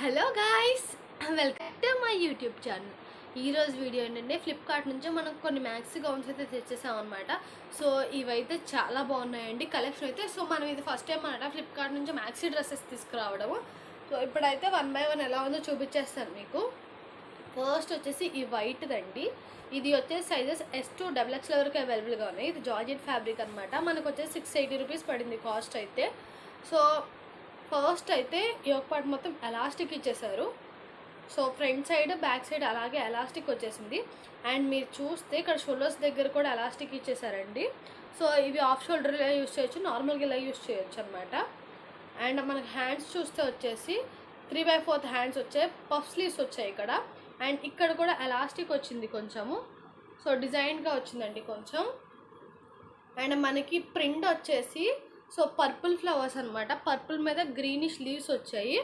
Hello guys, welcome to my YouTube channel. ఈరోజు video ఏంటంటే Flipkart నుంచి మనం కొన్ని మ్యాక్సీ గౌన్స్ అయితే తెచ్చేసాం అనమాట. సో ఇవైతే చాలా బాగున్నాయండి కలెక్షన్ అయితే. సో మనం ఇది ఫస్ట్ టైం అనమాట ఫ్లిప్కార్ట్ నుంచి మ్యాక్సీ డ్రెస్సెస్ తీసుకురావడము. సో ఇప్పుడైతే 1 బై 1 ఎలా ఉందో చూపించేస్తాను మీకు. ఫస్ట్ వచ్చేసి ఈ వైట్దండి. ఇది వచ్చేసి సైజెస్ S to XXL వరకు అవైలబుల్గా ఉన్నాయి. ఇది జార్జెట్ ఫ్యాబ్రిక్ అనమాట. మనకు వచ్చేసి 680 రూపీస్ పడింది కాస్ట్ అయితే. సో ఫస్ట్ అయితే ఈ ఒక పార్ట్ మొత్తం ఎలాస్టిక్ ఇచ్చేసారు. So front side back side అలాగే ఎలాస్టిక్ వచ్చేసింది. అండ్ మీరు చూస్తే ఇక్కడ షోల్డర్స్ దగ్గర కూడా ఎలాస్టిక్ ఇచ్చేసారండి. సో ఇవి ఆఫ్ షోల్డర్ ఇలా యూస్ చేయొచ్చు, నార్మల్గా ఇలా యూస్ చేయొచ్చు అనమాట. అండ్ మనకి హ్యాండ్స్ చూస్తే వచ్చేసి 3/4 హ్యాండ్స్ వచ్చాయి, పఫ్ స్లీవ్స్ వచ్చాయి ఇక్కడ. అండ్ ఇక్కడ కూడా ఎలాస్టిక్ వచ్చింది కొంచెము. సో డిజైన్గా వచ్చిందండి కొంచెం. అండ్ మనకి ప్రింట్ వచ్చేసి సో పర్పుల్ ఫ్లవర్స్ అనమాట. పర్పుల్ మీద గ్రీనిష్ లీవ్స్ వచ్చాయి.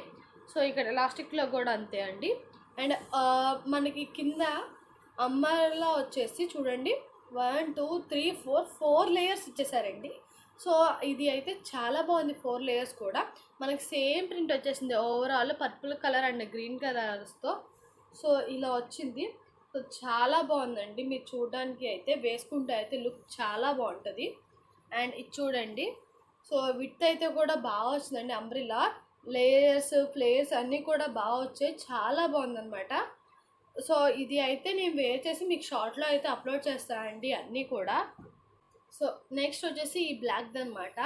సో ఇక్కడ ఎలాస్టిక్లో కూడా అంతే అండి. అండ్ మనకి కింద అమ్మలా వచ్చేసి చూడండి 1 2 3 4 లేయర్స్ ఇచ్చేసారండి. సో ఇది అయితే చాలా బాగుంది. 4 లేయర్స్ కూడా మనకి సేమ్ ప్రింట్ వచ్చేసింది. Overall purple colour and green కలర్స్తో సో ఇలా వచ్చింది. సో చాలా బాగుందండి. మీరు చూడడానికి అయితే వేసుకుంటే అయితే లుక్ చాలా బాగుంటుంది. అండ్ ఇది చూడండి. సో విత్ అయితే కూడా బాగా వచ్చిందండి. అంబ్రిల్లా లేయర్స్ ఫ్లేయర్స్ అన్నీ కూడా బాగా వచ్చాయి. చాలా బాగుందన్నమాట. సో ఇది అయితే నేను వేర్ చేసి మీకు షార్ట్లో అయితే అప్లోడ్ చేస్తానండి అన్నీ కూడా. సో నెక్స్ట్ వచ్చేసి ఈ బ్లాక్ది అనమాట.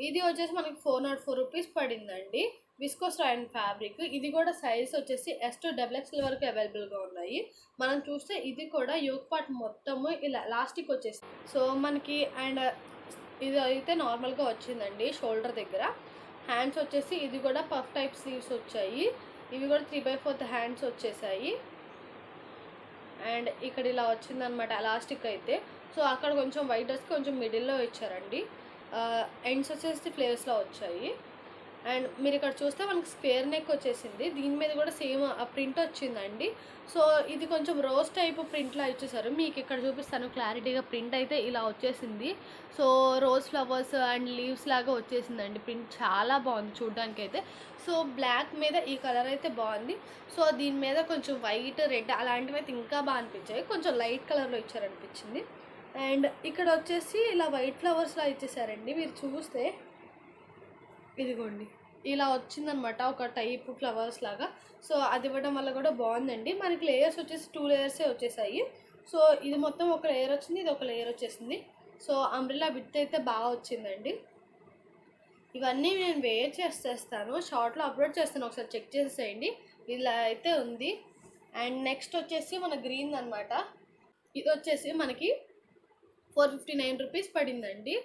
ఇది వచ్చేసి మనకి 404 రూపీస్ పడిందండి. విస్కోస్ రాయన్ ఫ్యాబ్రిక్. ఇది కూడా సైజ్ వచ్చేసి S to XXL వరకు అవైలబుల్గా ఉన్నాయి. మనం చూస్తే ఇది కూడా యోక్ పార్ట్ మొత్తము ఇలా ఎలాస్టిక్ వచ్చేసి సో మనకి. అండ్ ఇది అయితే నార్మల్గా వచ్చిందండి షోల్డర్ దగ్గర. హ్యాండ్స్ వచ్చేసి ఇది కూడా పఫ్ టైప్ స్లీవ్స్ వచ్చాయి. ఇవి కూడా 3/4 హ్యాండ్స్ వచ్చేసాయి. అండ్ ఇక్కడ ఇలా వచ్చిందనమాట ఎలాస్టిక్ అయితే. సో అక్కడ కొంచెం వైట్ డ్రెస్కి కొంచెం మిడిల్లో ఇచ్చారండి. ఎండ్స్ వచ్చేసి ఫ్లేవర్స్లో వచ్చాయి. అండ్ మీరు ఇక్కడ చూస్తే మనకి స్క్వేర్ నెక్ వచ్చేసింది. దీని మీద కూడా సేమ్ ప్రింట్ వచ్చిందండి. సో ఇది కొంచెం రోజ్ టైప్ ప్రింట్లా ఇచ్చేసారు. మీకు ఇక్కడ చూపిస్తాను క్లారిటీగా. ప్రింట్ అయితే ఇలా వచ్చేసింది. So rose flowers and leaves లాగా వచ్చేసిందండి. ప్రింట్ చాలా బాగుంది చూడడానికి అయితే. సో బ్లాక్ మీద ఈ కలర్ అయితే బాగుంది. సో దీని మీద కొంచెం వైట్ రెడ్ అలాంటివి అయితే ఇంకా బాగా అనిపించాయి. కొంచెం లైట్ కలర్లో ఇచ్చారనిపించింది. అండ్ ఇక్కడ వచ్చేసి ఇలా వైట్ ఫ్లవర్స్లా ఇచ్చేసారండి. మీరు చూస్తే ఇదిగోండి ఇలా వచ్చిందనమాట ఒక టైప్ ఫ్లవర్స్ లాగా. సో అది ఇవ్వడం వల్ల కూడా బాగుందండి. మనకి లేయర్స్ వచ్చేసి 2 లేయర్సే వచ్చేసాయి. సో ఇది మొత్తం ఒక లేయర్ వచ్చింది, ఇది ఒక లేయర్ వచ్చేసింది. సో అంబ్రిల్లా విత్ అయితే బాగా వచ్చిందండి. ఇవన్నీ నేను వేర్ చేసేస్తాను, షార్ట్లో అప్లోడ్ చేస్తాను, ఒకసారి చెక్ చేసేయండి. ఇలా అయితే ఉంది. అండ్ నెక్స్ట్ వచ్చేసి మన గ్రీన్ అనమాట. ఇది వచ్చేసి మనకి 459 రూపీస్ పడిందండి.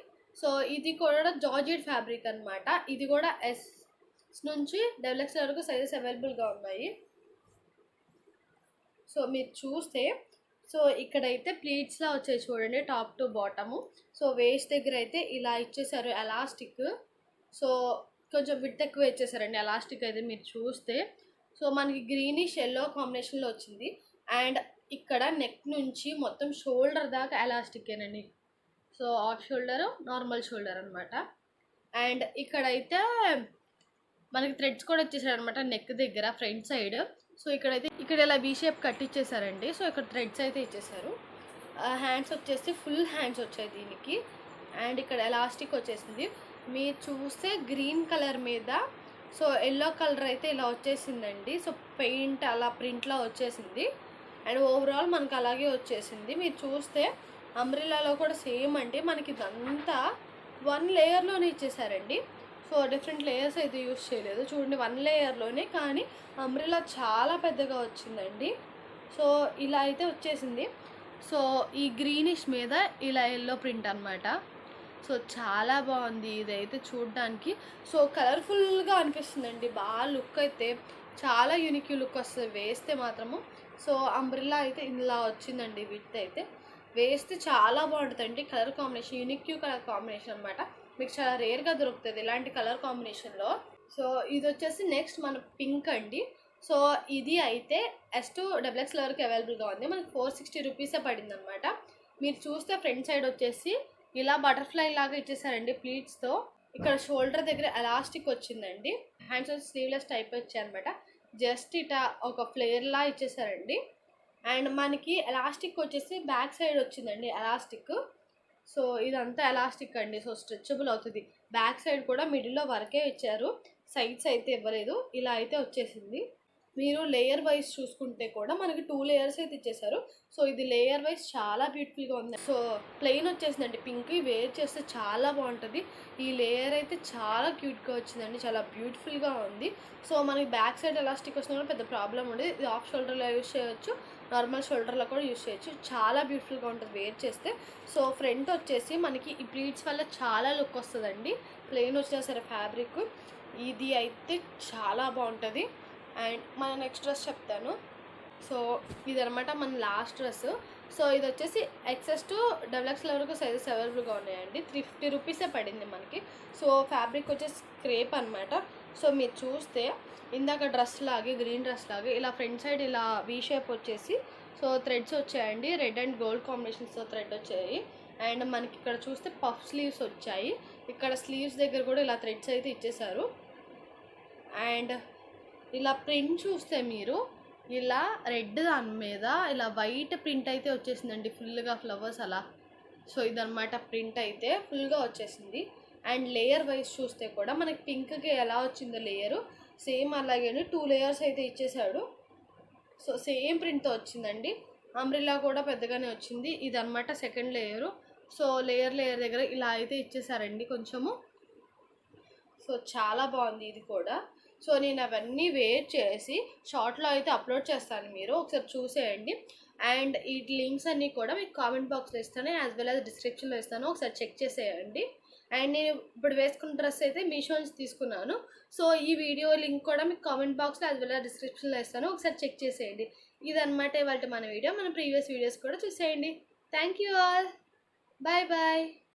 సో ఇది కూడా జార్జెట్ ఫ్యాబ్రిక్ అనమాట. ఇది కూడా S నుంచి XXL వరకు సైజెస్ అవైలబుల్గా ఉన్నాయి. సో మీరు చూస్తే సో ఇక్కడైతే ప్లీట్స్లా వచ్చాయి చూడండి, top to bottom. So waste దగ్గర అయితే ఇలా ఇచ్చేసారు ఎలాస్టిక్. సో కొంచెం విత్ ఎక్కువ ఇచ్చేసారండి ఎలాస్టిక్ అయితే మీరు చూస్తే. సో మనకి గ్రీనిష్ ఎల్లో కాంబినేషన్లో వచ్చింది. అండ్ ఇక్కడ నెక్ నుంచి మొత్తం షోల్డర్ దాకా ఎలాస్టికేనండి. So off shoulder normal shoulder అనమాట. అండ్ ఇక్కడైతే మనకి థ్రెడ్స్ కూడా వచ్చేసారు అనమాట నెక్ దగ్గర ఫ్రంట్ సైడ్. సో ఇక్కడైతే ఇక్కడ ఇలా బీ షేప్ కట్టిచ్చేసారండి. సో ఇక్కడ థ్రెడ్స్ అయితే ఇచ్చేసారు. హ్యాండ్స్ వచ్చేసి ఫుల్ హ్యాండ్స్ వచ్చాయి దీనికి. అండ్ ఇక్కడ ఎలాస్టిక్ వచ్చేసింది. మీరు చూస్తే గ్రీన్ కలర్ మీద సో ఎల్లో కలర్ అయితే ఇలా వచ్చేసిందండి. సో పెయింట్ అలా ప్రింట్లా వచ్చేసింది. అండ్ ఓవరాల్ మనకి అలాగే వచ్చేసింది. మీరు చూస్తే అంబ్రిల్లాలో కూడా సేమ్ అంటే మనకి ఇదంతా 1 లేయర్లోనే ఇచ్చేసారండి. సో డిఫరెంట్ లేయర్స్ అయితే యూస్ చేయలేదు చూడండి, 1 లేయర్లోనే. కానీ అంబ్రిల్లా చాలా పెద్దగా వచ్చిందండి. సో ఇలా అయితే వచ్చేసింది. సో ఈ గ్రీనిష్ మీద ఇలా ఎల్లో ప్రింట్ అనమాట. సో చాలా బాగుంది ఇదైతే చూడడానికి. సో కలర్ఫుల్గా అనిపిస్తుందండి. బాగా లుక్ అయితే చాలా యూనిక్ లుక్ వస్తుంది వేస్తే మాత్రము. సో అంబ్రిల్లా అయితే ఇలా వచ్చిందండి. విత్ అయితే వేస్తే చాలా బాగుంటుందండి. Colour combination unique colour combination అనమాట. మీకు చాలా రేర్గా దొరుకుతుంది ఇలాంటి కలర్ కాంబినేషన్లో. సో ఇది వచ్చేసి నెక్స్ట్ మన పింక్ అండి. సో ఇది అయితే S to XXL వరకు అవైలబుల్గా ఉంది. మనకి 460 రూపీసే పడింది అనమాట. మీరు చూస్తే ఫ్రంట్ సైడ్ వచ్చేసి ఇలా బటర్ఫ్లై లాగా ఇచ్చేసారండి ప్లీట్స్తో. ఇక్కడ షోల్డర్ దగ్గర ఎలాస్టిక్ వచ్చిందండి. హ్యాండ్స్ స్లీవ్లెస్ టైప్ వచ్చాయన్నమాట. జస్ట్ ఇటా ఒక ఫ్లేర్లా ఇచ్చేసారండి. అండ్ మనకి ఎలాస్టిక్ వచ్చేసి బ్యాక్ సైడ్ వచ్చిందండి ఎలాస్టిక్. సో ఇదంతా ఎలాస్టిక్ అండి, సో స్ట్రెచబుల్ అవుతుంది. బ్యాక్ సైడ్ కూడా మిడిల్లో వరకే ఇచ్చారు, సైడ్స్ అయితే ఇవ్వలేదు. ఇలా అయితే వచ్చేసింది. మీరు లేయర్ వైజ్ చూసుకుంటే కూడా మనకి 2 లేయర్స్ అయితే ఇచ్చేసారు. సో ఇది లేయర్ వైజ్ చాలా బ్యూటిఫుల్గా ఉంది. సో ప్లెయిన్ వచ్చేసిందండి పింక్, వేర్ చేస్తే చాలా బాగుంటుంది. ఈ లేయర్ అయితే చాలా క్యూట్గా వచ్చిందండి, చాలా బ్యూటిఫుల్గా ఉంది. సో మనకి బ్యాక్ సైడ్ ఎలాస్టిక్ వస్తున్నా కూడా పెద్ద ప్రాబ్లం ఉండదు. ఇది ఆఫ్ షోల్డర్లో యూస్ చేయొచ్చు, నార్మల్ షోల్డర్లో కూడా యూస్ చేయొచ్చు. చాలా బ్యూటిఫుల్గా ఉంటుంది వేర్ చేస్తే. సో ఫ్రంట్ వచ్చేసి మనకి ఈ ప్లీట్స్ వల్ల చాలా లుక్ వస్తుందండి. ప్లెయిన్ వచ్చినా సరే ఫ్యాబ్రిక్ ఇది అయితే చాలా బాగుంటుంది. అండ్ మన నెక్స్ట్ డ్రెస్ చెప్తాను. సో ఇదనమాట మన లాస్ట్ డ్రెస్. సో ఇది వచ్చేసి XS to XXL వరకు సైజెస్ అవైలబుల్గా ఉన్నాయండి. 350 రూపీసే పడింది మనకి. సో ఫ్యాబ్రిక్ వచ్చేసి క్రేప్ అనమాట. సో మీరు చూస్తే ఇందాక డ్రెస్ లాగే, గ్రీన్ డ్రెస్ లాగే ఇలా ఫ్రంట్ సైడ్ ఇలా వీ షేప్ వచ్చేసి సో థ్రెడ్స్ వచ్చాయండి, రెడ్ అండ్ గోల్డ్ కాంబినేషన్స్తో థ్రెడ్ వచ్చాయి. అండ్ మనకి ఇక్కడ చూస్తే పఫ్ స్లీవ్స్ వచ్చాయి. ఇక్కడ స్లీవ్స్ దగ్గర కూడా ఇలా థ్రెడ్స్ అయితే ఇచ్చేసారు. అండ్ ఇలా ప్రింట్ చూస్తే మీరు ఇలా రెడ్ దాని మీద ఇలా వైట్ ప్రింట్ అయితే వచ్చేసిందండి, ఫుల్గా ఫ్లవర్స్ అలా. సో ఇదనమాట ప్రింట్ అయితే ఫుల్గా వచ్చేసింది. అండ్ లేయర్ వైజ్ చూస్తే కూడా మనకి పింక్కి ఎలా వచ్చిందో లేయరు సేమ్ అలాగే 2 లేయర్స్ అయితే ఇచ్చేసాడు. సో సేమ్ ప్రింట్తో వచ్చిందండి. అంబ్రిల్లా కూడా పెద్దగానే వచ్చింది. ఇదనమాట సెకండ్ లేయరు. సో లేయర్ దగ్గర ఇలా అయితే ఇచ్చేసారండి కొంచెము. సో చాలా బాగుంది ఇది కూడా. సో నేను అవన్నీ వేర్ చేసి షార్ట్లో అయితే అప్లోడ్ చేస్తాను, మీరు ఒకసారి చూసేయండి. అండ్ ఈ లింక్స్ అన్నీ కూడా మీకు కామెంట్ బాక్స్లో ఇస్తాను, యాజ్ వెల్ యాజ్ డిస్క్రిప్షన్లో ఇస్తాను, ఒకసారి చెక్ చేసేయండి. అండ్ నేను ఇప్పుడు వేసుకున్న డ్రెస్ అయితే మీషో నుంచి తీసుకున్నాను. సో ఈ వీడియో లింక్ కూడా మీకు కామెంట్ బాక్స్లో యాజ్ వెల్ యాజ్ డిస్క్రిప్షన్లో ఇస్తాను, ఒకసారి చెక్ చేసేయండి. ఇదనమాట ఇవాళ మన వీడియో. మన ప్రీవియస్ వీడియోస్ కూడా చూసేయండి. Thank you all, bye bye.